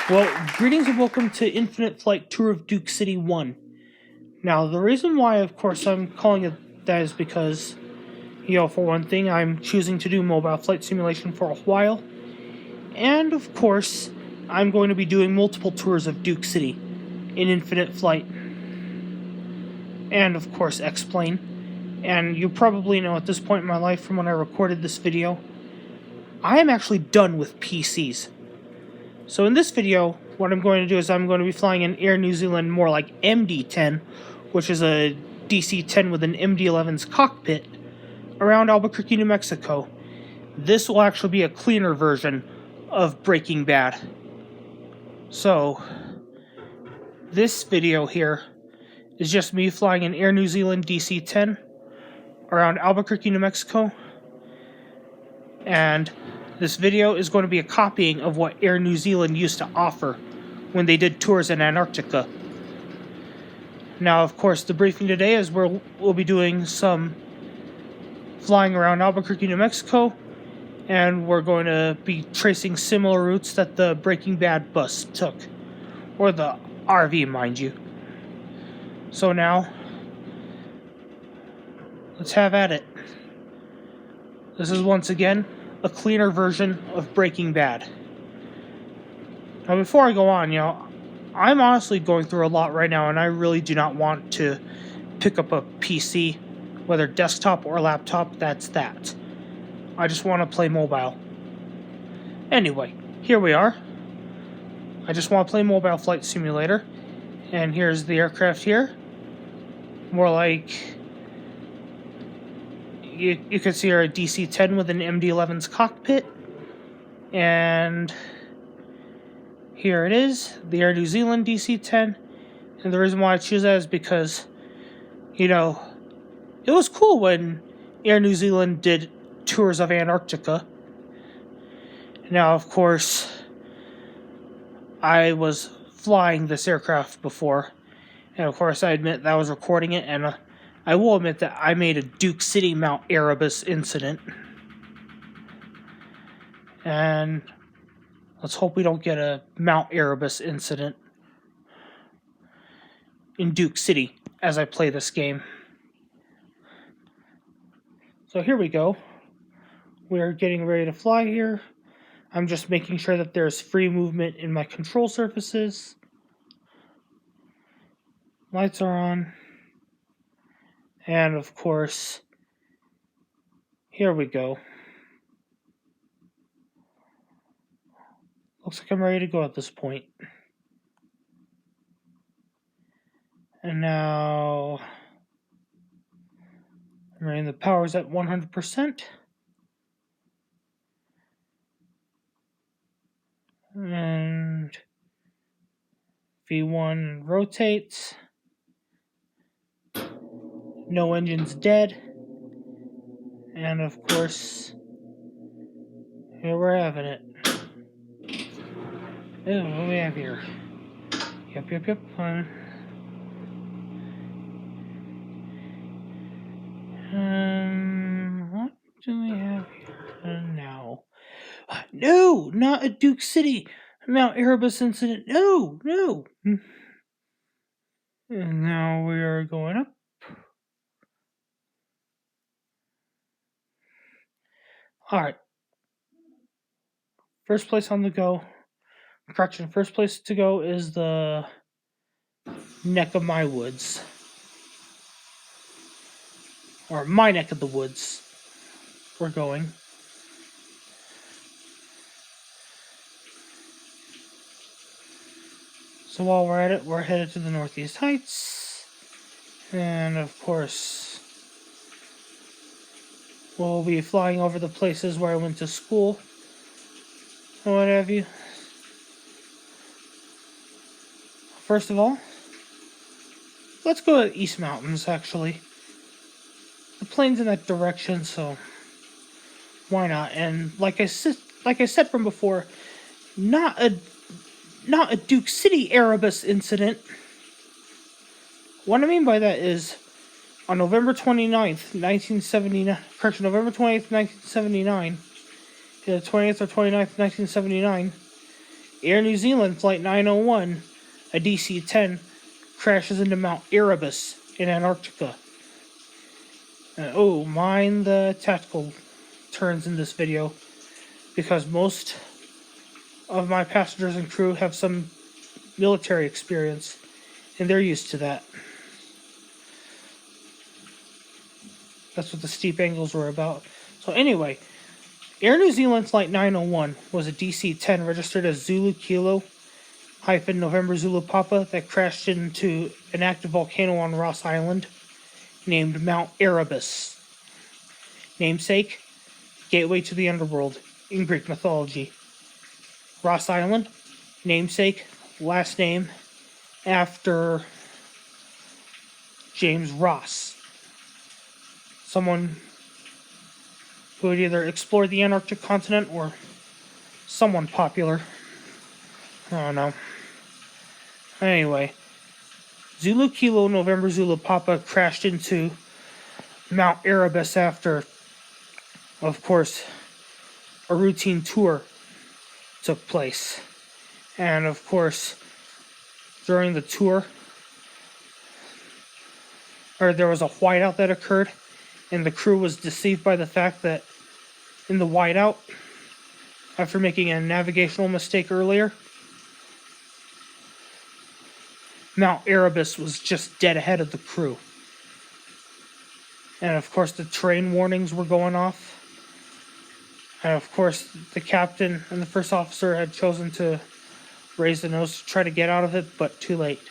Well, greetings and welcome to Infinite Flight Tour of Duke City 1. Now, the reason why, of course, I'm calling it that is because, for one thing, I'm choosing to do mobile flight simulation for a while. And, of course, I'm going to be doing multiple tours of Duke City in Infinite Flight. And, of course, X-Plane. And you probably know at this point in my life from when I recorded this video, I am actually done with PCs. So in this video, what I'm going to do is I'm going to be flying an Air New Zealand more like MD-10, which is a DC-10 with an MD-11's cockpit, around Albuquerque, New Mexico. This will actually be a cleaner version of Breaking Bad. So, this video here is just me flying an Air New Zealand DC-10 around Albuquerque, New Mexico. And this video is going to be a copying of what Air New Zealand used to offer when they did tours in Antarctica. Now, of course, the briefing today is we'll be doing some flying around Albuquerque, New Mexico, and we're going to be tracing similar routes that the Breaking Bad bus took, or the RV, mind you. So now, let's have at it. This is once again a cleaner version of Breaking Bad. Now, before I go on, I'm honestly going through a lot right now, and I really do not want to pick up a PC, whether desktop or laptop, that's that. I just want to play mobile. Anyway, here we are. I just want to play Mobile Flight Simulator, and here's the aircraft here. More like, you can see a DC-10 with an MD-11's cockpit, and here it is, the Air New Zealand DC-10, and the reason why I choose that is because, it was cool when Air New Zealand did tours of Antarctica. Now, of course, I was flying this aircraft before, and of course I admit that I was recording it, and I will admit that I made a Duke City Mount Erebus incident. And let's hope we don't get a Mount Erebus incident in Duke City as I play this game. So here we go. We're getting ready to fly here. I'm just making sure that there's free movement in my control surfaces. Lights are on. And of course, here we go. Looks like I'm ready to go at this point. And now, the power's at 100%. And V1 rotates. No engine's dead. And of course, here we're having it. Oh, what do we have here? Yep. What do we have here now? No, not a Duke City Mount Erebus incident. No. And now we are going up. Alright. First place on the go. Correction, first place to go is the neck of my woods. Or my neck of the woods. We're going. So while we're at it, we're headed to the Northeast Heights. And of course, we'll be flying over the places where I went to school. Or what have you. First of all, let's go to East Mountains, actually. The plane's in that direction, so why not? And like I said from before, not a Duke City Erebus incident. What I mean by that is, on November 29th, 1979, November 20th, 1979, the 20th or 29th, 1979, Air New Zealand Flight 901, a DC-10, crashes into Mount Erebus in Antarctica. Oh, mind the tactical turns in this video, because most of my passengers and crew have some military experience, and they're used to that. That's what the steep angles were about. So anyway, Air New Zealand Flight 901 was a DC-10 registered as Zulu Kilo November Zulu Papa that crashed into an active volcano on Ross Island named Mount Erebus. Namesake, gateway to the underworld in Greek mythology. Ross Island, namesake, last name after James Ross, someone who had either explored the Antarctic continent or someone popular. I don't know. Anyway, Zulu Kilo November Zulu Papa crashed into Mount Erebus after, of course, a routine tour took place. And of course, during the tour, there was a whiteout that occurred, and the crew was deceived by the fact that in the whiteout, after making a navigational mistake earlier, Mount Erebus was just dead ahead of the crew. And of course the terrain warnings were going off. And of course the captain and the first officer had chosen to raise the nose to try to get out of it, but too late.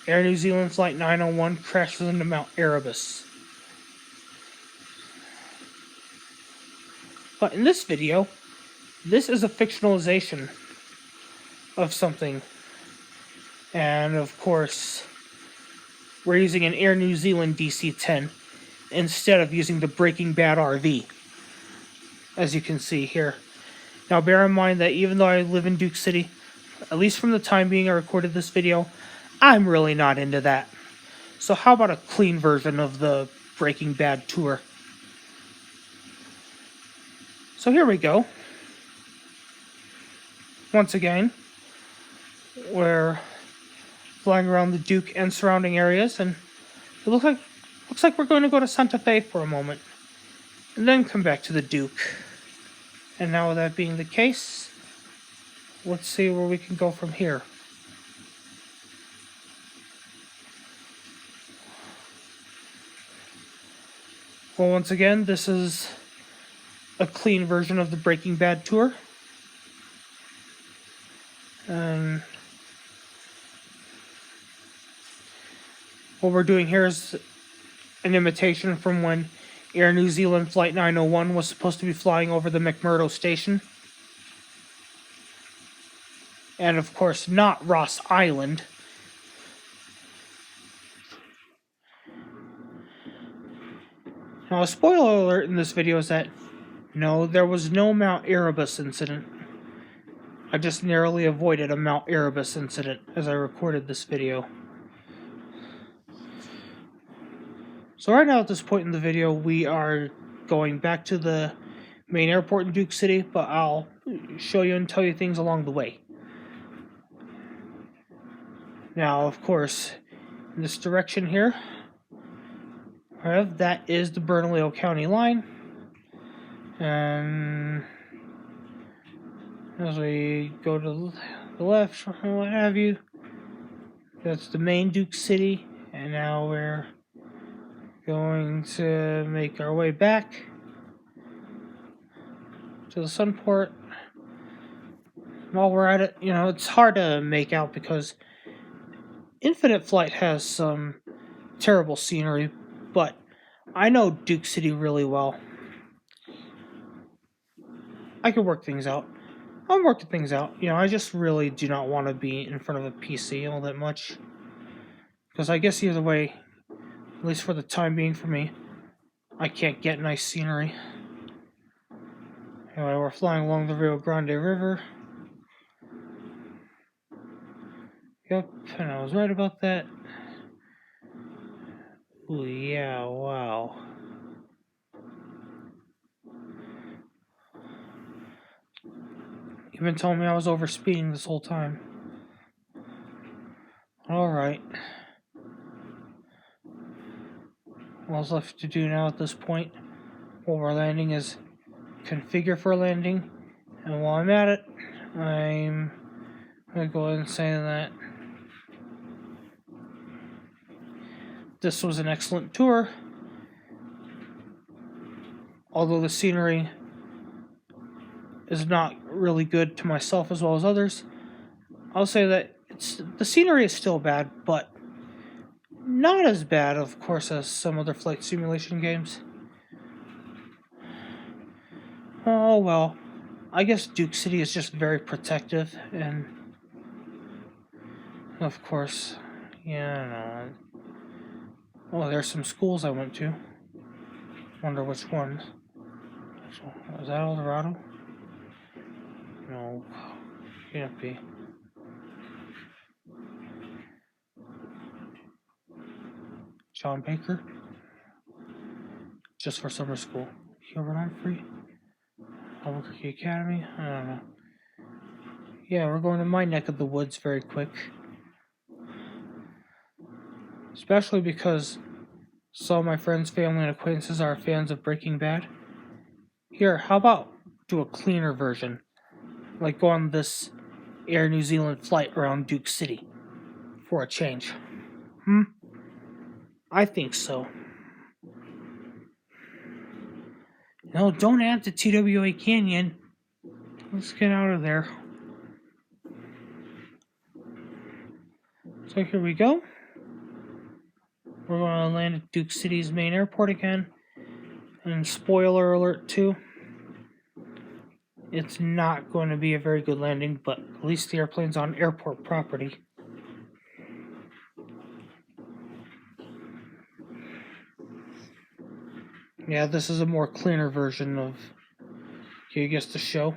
Air New Zealand Flight 901 crashes into Mount Erebus. But in this video, this is a fictionalization of something. And of course, we're using an Air New Zealand DC-10 instead of using the Breaking Bad RV, as you can see here. Now bear in mind that even though I live in Duke City, at least from the time being I recorded this video, I'm really not into that. So how about a clean version of the Breaking Bad tour? So here we go. Once again, we're flying around the Duke and surrounding areas, and it looks like we're going to go to Santa Fe for a moment, and then come back to the Duke. And now with that being the case, let's see where we can go from here. Well, once again, this is a clean version of the Breaking Bad tour. And what we're doing here is an imitation from when Air New Zealand Flight 901 was supposed to be flying over the McMurdo station. And of course, not Ross Island. Now, a spoiler alert in this video is that, no, there was no Mount Erebus incident. I just narrowly avoided a Mount Erebus incident as I recorded this video. So right now at this point in the video, we are going back to the main airport in Duke City, but I'll show you and tell you things along the way. Now, of course, in this direction here, that is the Bernalillo County line. And as we go to the left, or what have you, that's the main Duke City. And now we're going to make our way back to the Sunport. While we're at it, you know, it's hard to make out because Infinite Flight has some terrible scenery, but I know Duke City really well. I could work things out. I'm working things out. You know, I just really do not want to be in front of a PC all that much. Because I guess either way, at least for the time being for me, I can't get nice scenery. Anyway, we're flying along the Rio Grande River. Yep, and I was right about that. Ooh, yeah, wow. You've been telling me I was overspeeding this whole time. Alright. All's left to do now at this point, while we're landing, is configure for landing. And while I'm at it, I'm going to go ahead and say that this was an excellent tour. Although the scenery is not really good to myself as well as others, I'll say that the scenery is still bad, but not as bad, of course, as some other flight simulation games. Oh well, I guess Duke City is just very protective, and of course, yeah, no. Oh, there's some schools I went to. Wonder which ones. Is that El Dorado? No, can't be. John Baker? Just for summer school. Hubert Humphrey? Albuquerque Academy? I don't know. Yeah, we're going to my neck of the woods very quick. Especially because some of my friends, family, and acquaintances are fans of Breaking Bad. Here, how about do a cleaner version? Like go on this Air New Zealand flight around Duke City. For a change. I think so. No, don't add to TWA Canyon. Let's get out of there. So here we go. We're going to land at Duke City's main airport again. And spoiler alert too, it's not going to be a very good landing, but at least the airplane's on airport property. Yeah, this is a more cleaner version of, I guess, the show.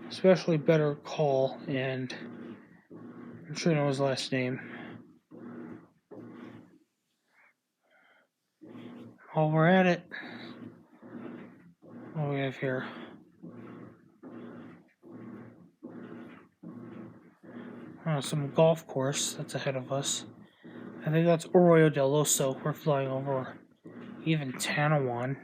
Especially Better Call, and I'm sure you know his last name. While we're at it, what do we have here? Some golf course that's ahead of us. I think that's Arroyo del Oso we're flying over. Even Tanawan.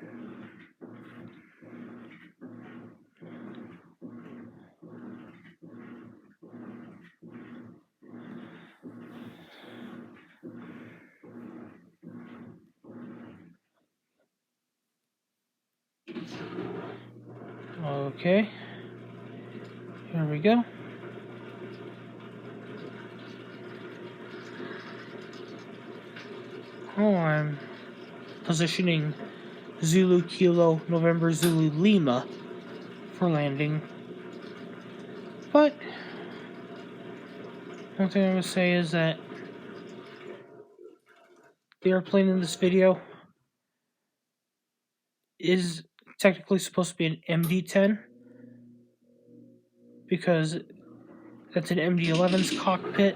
Okay. Here we go. Oh, I'm positioning Zulu Kilo November Zulu Lima for landing. But one thing I would say is that the airplane in this video is technically supposed to be an MD-10 because that's an MD-11's cockpit.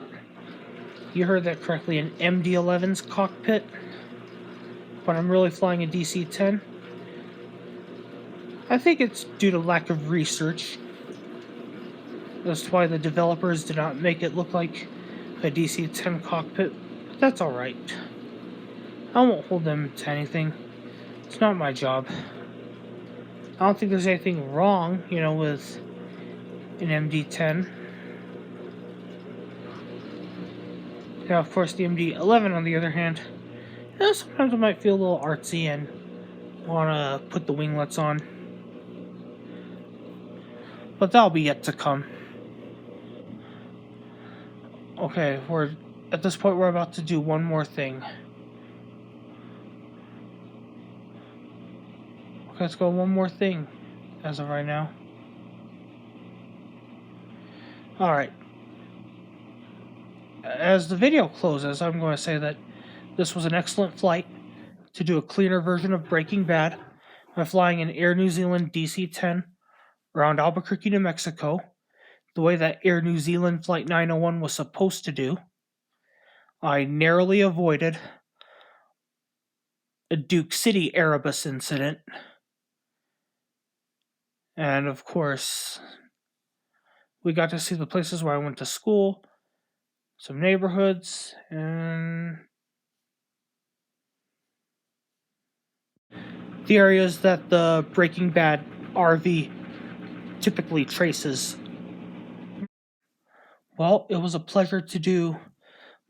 You heard that correctly, an MD-11's cockpit. But I'm really flying a DC-10. I think it's due to lack of research. That's why the developers did not make it look like a DC-10 cockpit. But that's alright. I won't hold them to anything. It's not my job. I don't think there's anything wrong, with an MD-10. Now, of course, the MD-11, on the other hand, sometimes I might feel a little artsy and want to put the winglets on. But that'll be yet to come. Okay, at this point, we're about to do one more thing. Okay, let's go one more thing as of right now. Alright. As the video closes, I'm going to say that this was an excellent flight to do a cleaner version of Breaking Bad by flying an Air New Zealand DC-10 around Albuquerque, New Mexico, the way that Air New Zealand Flight 901 was supposed to do. I narrowly avoided a Duke City Erebus incident. And of course, we got to see the places where I went to school, some neighborhoods, and the areas that the Breaking Bad RV typically traces. Well, it was a pleasure to do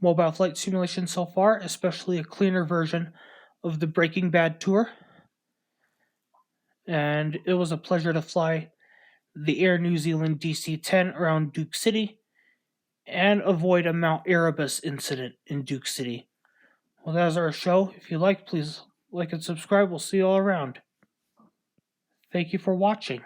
mobile flight simulation so far, especially a cleaner version of the Breaking Bad tour. And it was a pleasure to fly the Air New Zealand DC-10 around Duke City and avoid a Mount Erebus incident in Duke City. Well, that is our show. If you like, please like and subscribe. We'll see you all around. Thank you for watching.